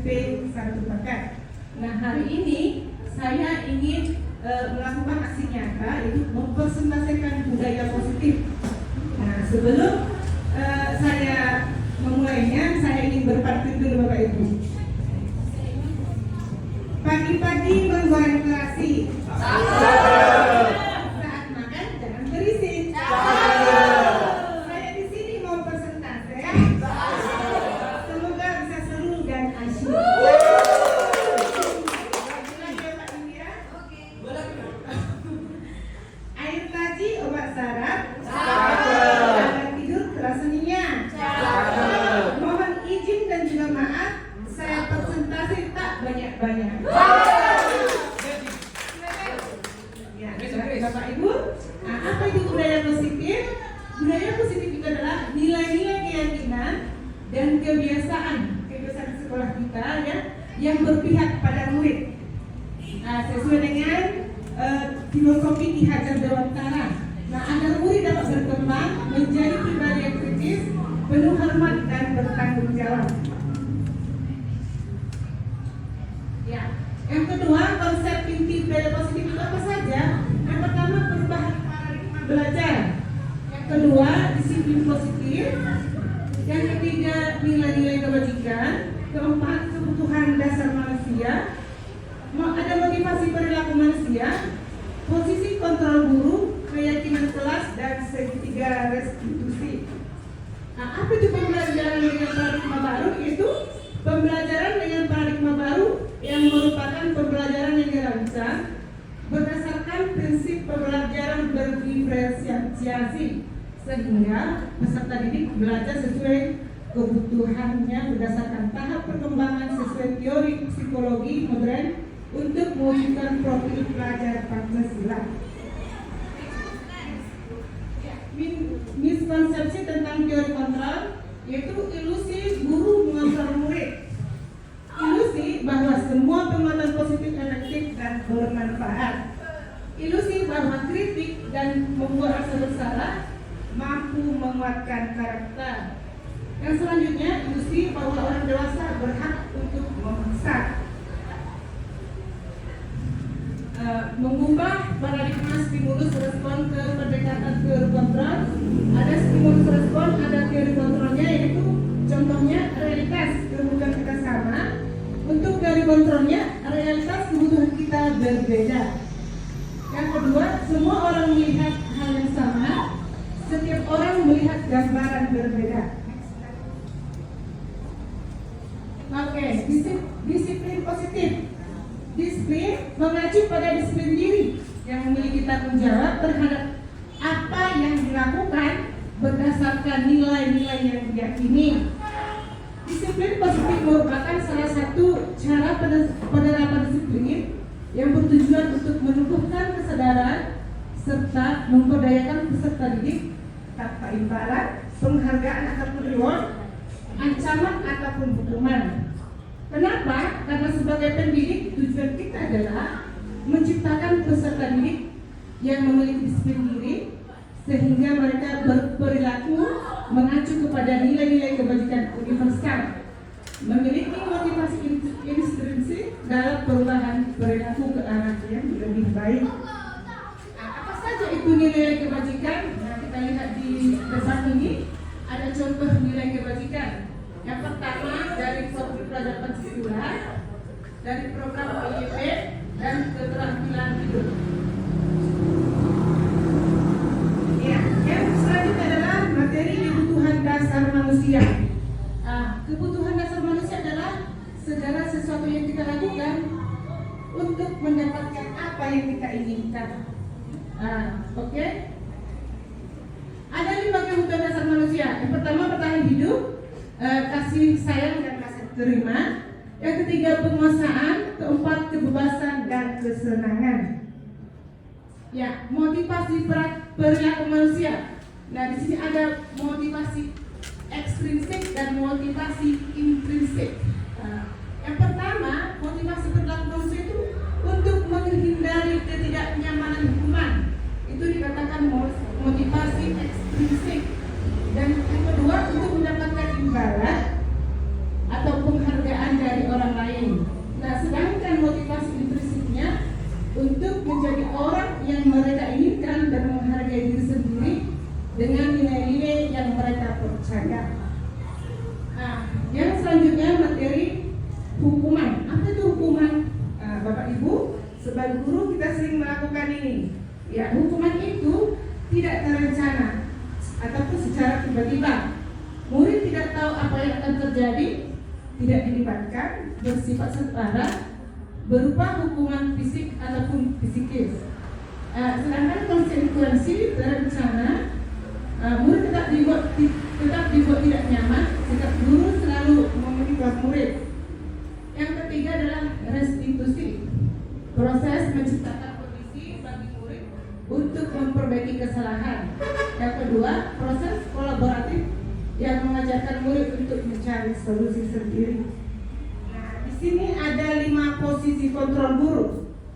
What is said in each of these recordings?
Satu Paket. Nah, hari ini saya ingin melakukan aksi nyata, yaitu mempresentasikan budaya positif. Nah, sebelum saya memulainya, saya ingin berparti dulu Bapak Ibu. Pagi-pagi menggoreng terasi. Saat makan jangan berisik. Saya di sini mau presentasi. Semoga bisa seru dan asyik. Air taji obat saraf. Agar tidur terasa nyenyak. Mohon izin dan juga maaf, saya presentasi tak banyak-banyak. Ya, Bapak Ibu, apa itu budaya positif? Budaya positif itu adalah nilai-nilai keyakinan dan kebiasaan sekolah kita ya, yang berpihak pada murid. Nah, sesuai dengan filosofi Ki Hajar Dewantara. Nah, agar murid dapat berkembang menjadi pribadi yang kritis, penuh hormat dan bertanggung jawab. Ya, yang kedua, konsep inti budaya positif itu apa saja? Yang pertama, perubahan paradigma belajar. Yang kedua, disiplin positif. Yang ketiga, nilai-nilai kebajikan. Keempat, kebutuhan dasar manusia. Ada motivasi perilaku manusia. Posisi kontrol guru, keyakinan kelas, dan segitiga restitusi. Nah, apa itu pembelajaran dengan paradigma baru? Itu pembelajaran dengan paradigma baru yang merupakan pembelajaran yang dirancang berdasarkan prinsip pembelajaran berdiferensiasi, sehingga peserta didik belajar sesuai kebutuhannya berdasarkan tahap perkembangan sesuai teori psikologi modern untuk mewujudkan profil pelajar Pancasila. Miskonsepsi tentang teori kontrol, yaitu ilusi guru mengontrol murid. Ilusi bahwa semua penguatan positif efektif dan bermanfaat. Ilusi bahwa kritik dan membuat rasa bersalah mampu menguatkan karakter. Yang selanjutnya, ilusi bahwa orang dewasa berhak untuk memaksa. Mengubah paradigma stimulus respon ke pendekatan teori kontrol. Ada stimulus respon, ada teori kontrolnya, yaitu contohnya realitas kebutuhan kita sama. Untuk teori kontrolnya, realitas kebutuhan kita berbeda. Yang kedua, semua orang melihat hal yang sama. Setiap orang melihat gambaran berbeda. Oke, disiplin positif. Disiplin mengacu pada disiplin diri yang memiliki tanggung jawab terhadap apa yang dilakukan berdasarkan nilai-nilai yang diyakini. Disiplin positif merupakan salah satu cara penerapan disiplin yang bertujuan untuk menumbuhkan kesadaran serta memberdayakan peserta didik tanpa imbalan, penghargaan ataupun reward, ancaman ataupun hukuman. Kenapa? Karena sebagai pendidik tujuan kita adalah menciptakan peserta didik yang memiliki disiplin diri sehingga mereka berperilaku mengacu kepada nilai-nilai kebajikan universal, memiliki motivasi intrinsik dalam perubahan perilaku ke arah yang lebih baik. Nah, apa saja itu nilai kebajikan? Nah, kita lihat di depan ini ada contoh nilai kebajikan. Yang pertama dari profil pelajar Pancasila, dari program PYP dan keterampilan hidup. Ya, yang selanjutnya adalah materi kebutuhan dasar manusia. Kebutuhan dasar manusia adalah segala sesuatu yang kita lakukan untuk mendapatkan apa yang kita inginkan. Oke. Ada 5 kebutuhan dasar manusia. Yang pertama bertahan hidup, kasih sayang dan kasih terima. Yang ketiga penguasaan, keempat kebebasan dan kesenangan. Ya, motivasi perilaku manusia. Nah, di sini ada motivasi ekstrinsik dan motivasi intrinsik. Yang pertama, motivasi perilaku manusia itu untuk menghindari ketidaknyamanan hukuman. Itu dikatakan motivasi ekstrinsik. Dan yang kedua, untuk mendapatkan imbalan atau penghargaan dari orang lain. percaya. Nah, yang selanjutnya materi hukuman. Apa itu hukuman? Bapak Ibu, sebagai guru kita sering melakukan ini. Ya, hukuman itu tidak terencana ataupun secara tiba-tiba. Murid tidak tahu apa yang akan terjadi, tidak dilibatkan, bersifat setara, berupa hukuman fisik ataupun psikis. Sedangkan konsekuensi terencana, murid tetap dibuat tidak nyaman, sikap guru selalu memonitor murid. Yang ketiga adalah restitusi, proses menciptakan kondisi bagi murid untuk memperbaiki kesalahan. Yang kedua, proses kolaboratif yang mengajarkan murid untuk mencari solusi sendiri. Nah, di sini ada 5 posisi kontrol guru.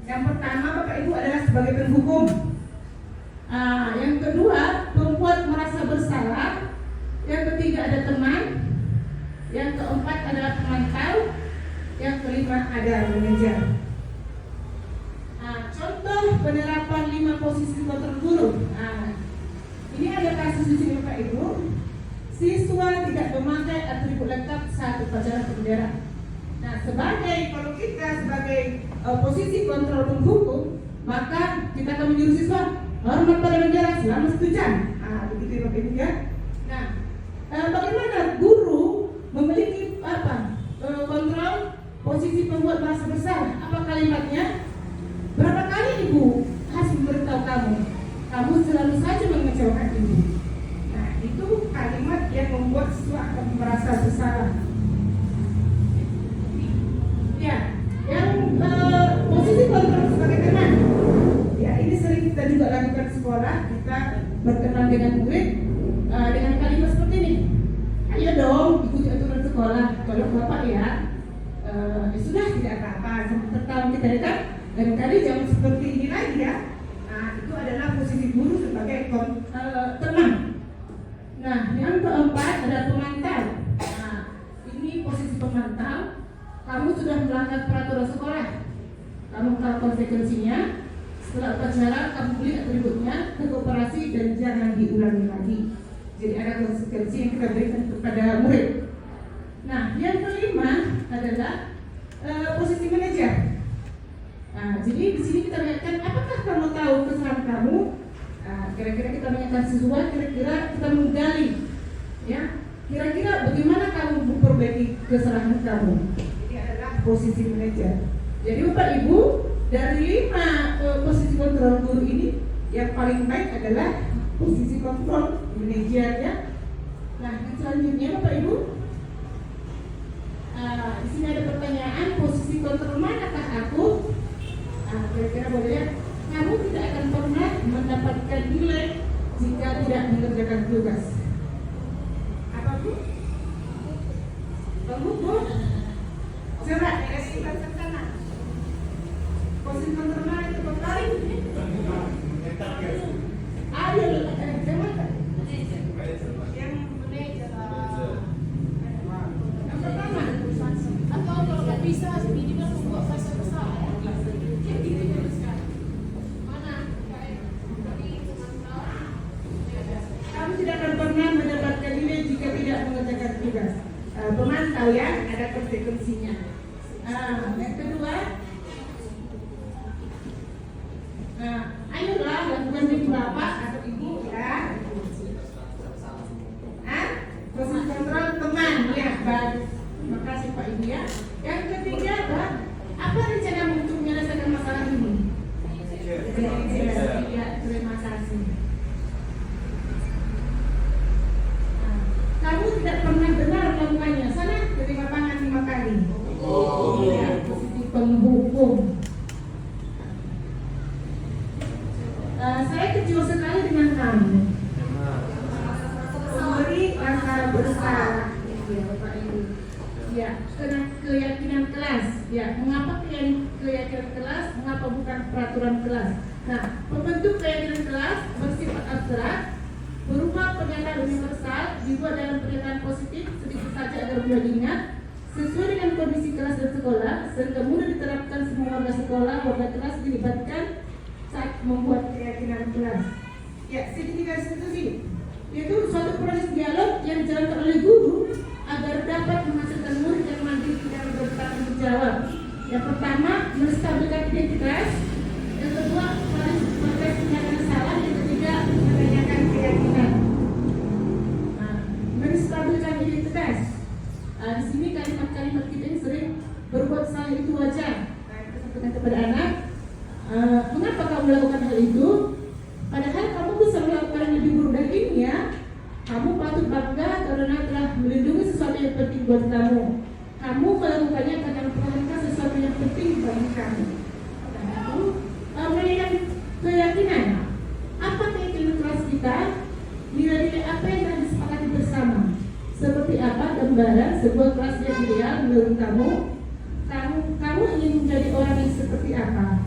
Yang pertama, Bapak Ibu, adalah sebagai penghukum. Yang kedua, pembuat merasa bersalah. Yang ketiga ada teman. Yang keempat adalah pemantau. Yang kelima ada manajer. Contoh penerapan 5 posisi kontrol guru. Ini ada kasus di sini Bapak Ibu. Siswa tidak memakai atribut lengkap saat upacara bendera. Nah, kalau kita sebagai posisi kontrol penghukum, maka kita akan menyuruh siswa hormat pada bendera selama 1 jam. Begitu ya Bapak Ibu ya. Nah, bagaimana guru memiliki kontrol posisi pembuat merasa bersalah? Apa kalimatnya? Berapa kali Ibu harus memberitahu kamu selalu saja mengecewakan Ibu. Nah, itu kalimat yang membuat siswa akan merasa bersalah. Ya, yang posisi kontrol sebagai teman. Ya, ini sering kita juga lakukan di sekolah. Kita berkenalan dengan murid dengan kalimat seperti ini. Ayo dong, ikuti aturan sekolah. Kalau Bapak ya, sudah tidak apa-apa. Sampai tertawa kita ya kan. Dan kali jangan seperti ini lagi ya. Nah, itu adalah posisi guru sebagai teman. Nah, yang keempat ada pemantau. Nah, ini posisi pemantau. Kamu sudah melanggar peraturan sekolah. Kamu tahu konsekuensinya. Setelah upacara, kamu beli atributnya ke koperasi dan jangan diulangi lagi. Jadi ada konsekuensi yang kita berikan kepada murid. Nah, yang kelima adalah posisi manajer. Nah, jadi di sini kita lihatkan apakah kamu tahu kesalahan kamu? Kira-kira kita menanyakan siswa, kira-kira kita menggali, ya. Kira-kira bagaimana kamu memperbaiki kesalahan kamu? Ini adalah posisi manajer. Jadi Bapak Ibu, dari 5 posisi kontrol guru ini, yang paling baik adalah posisi kontrol manajer ya. Nah, yang selanjutnya Bapak Ibu, di sini ada pertanyaan, posisi kontrol manakah aku? Kira-kira boleh ya? Kamu tidak akan pernah mendapatkan nilai jika tidak mengerjakan tugas. Apa Bu? Penghukum? Coba kasih bahasa sana. Posisi kontrol mana itu paling? Ayo, yang mana? Yang manajer. Yang pertama. Atau kalau nggak bisa, minimal membuat bahasa besar. Kamu tidak akan pernah mendapatkan nilai jika tidak mengerjakan tugas. Pemantau ya, ada konsekuensinya. Yang kedua, ayolah lakukan jadi bapak atau ibu ya. Proses kontrol teman ya, baik. Terima kasih Pak Ibu ya. Yang ketiga apa rencana untuk menyelesaikan masalah ini? Ya, terima kasih. Kamu tidak pernah benar melakukannya. Sana terima tangan 5 kali. Ya, posisi penghukum. Saya kecewa sekali dengan kamu. Memberi rasa bersalah. Ya, Bapak Ibu. Ya, keyakinan kelas. Ya, mengapa keyakinan kelas? Mengapa bukan peraturan kelas? Nah, pembentuk keyakinan kelas bersifat abstrak, berupa pernyataan universal, dibuat dalam pernyataan positif sedikit saja agar mudah diingat, sesuai dengan kondisi kelas dan sekolah, sehingga mudah diterapkan semua warga sekolah, warga kelas dilibatkan saat membuat keyakinan kelas. Ya, sertifikat institusi. Yaitu suatu proses dialog yang dijalankan oleh guru agar dapat menghasilkan murid yang mandiri dan bertanggung jawab. Yang pertama, menstabilkan identitas. Yang kedua, mendefinisikan salah. Yang ketiga, menanyakan keyakinan. Nah, menstabilkan identitas. Di sini kalimat-kalimat kita ini sering berbuat salah itu wajar. Nah, kita sampaikan kepada anak, mengapa kamu melakukan hal itu? Padahal kamu bisa melakukan yang lebih buruk dari ini ya. Kamu patut bangga karena telah melindungi sesuatu yang penting buat kamu. Kamu melakukannya karena memperhatikan sesuatu yang penting bagi kamu. Karena itu, menanyakan keyakinan. Apa keyakinan kelas kita? Nilai-nilai apa yang telah disepakati bersama? Seperti apa gambaran sebuah kelas yang ideal menurut kamu? Kamu ingin menjadi orang yang seperti apa?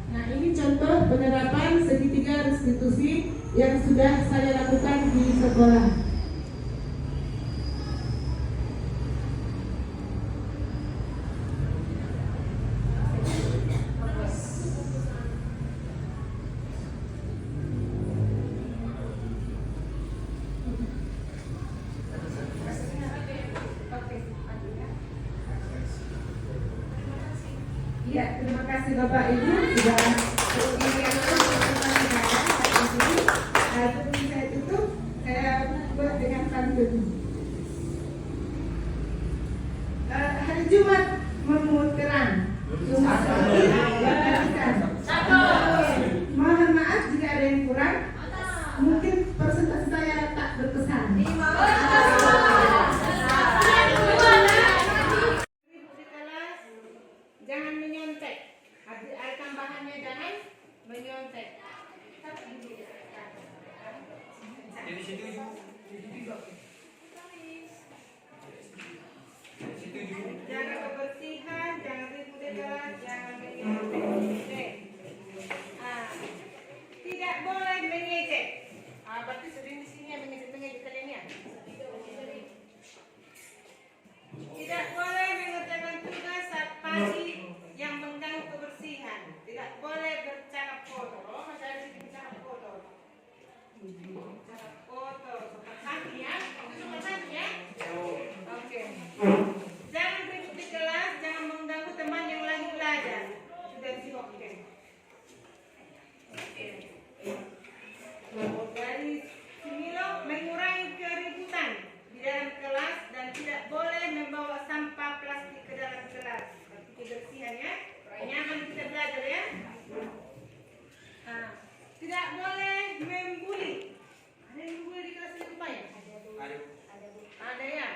Nah, ini contoh penerapan segitiga restitusi yang sudah saya lakukan di sekolah. Ya, terima kasih Bapak Ibu sudah berkenan sebelum saya tutup, saya buat dengan pantun. Hari Jumat memungut terang, Jumat mohon maaf jika ada yang kurang. Mungkin presentasi saya tak berkesan. Jangan menyontek. Ada tambahannya, jangan menyontek. Jadi situ Jaga kebersihan, jangan ribut di kelas, jangan menyontek. Tidak boleh mengejek. Berarti sering di sini yang mengejek kalian ya. Tidak boleh mengerjakan tugas saat pagi yang mengganggu kebersihan. Tidak boleh bercakap kotor. Oh, masih ada sini bercakap kotor. Bercakap kotor. Sopan santun ya. Itu sopan santun ya. Oke. Jangan ribut di kelas. Jangan mengganggu teman yang lagi belajar. Sudah siap. Oke. Dari Similo, mengurangi keributan di dalam kelas dan tidak boleh membawa sampah plastik ke dalam kelas. Berarti kebersihan ya, nyaman kita belajar ya. Tidak boleh membuli. Ada yang membuli di kelas ini Pak ya? Ada ya.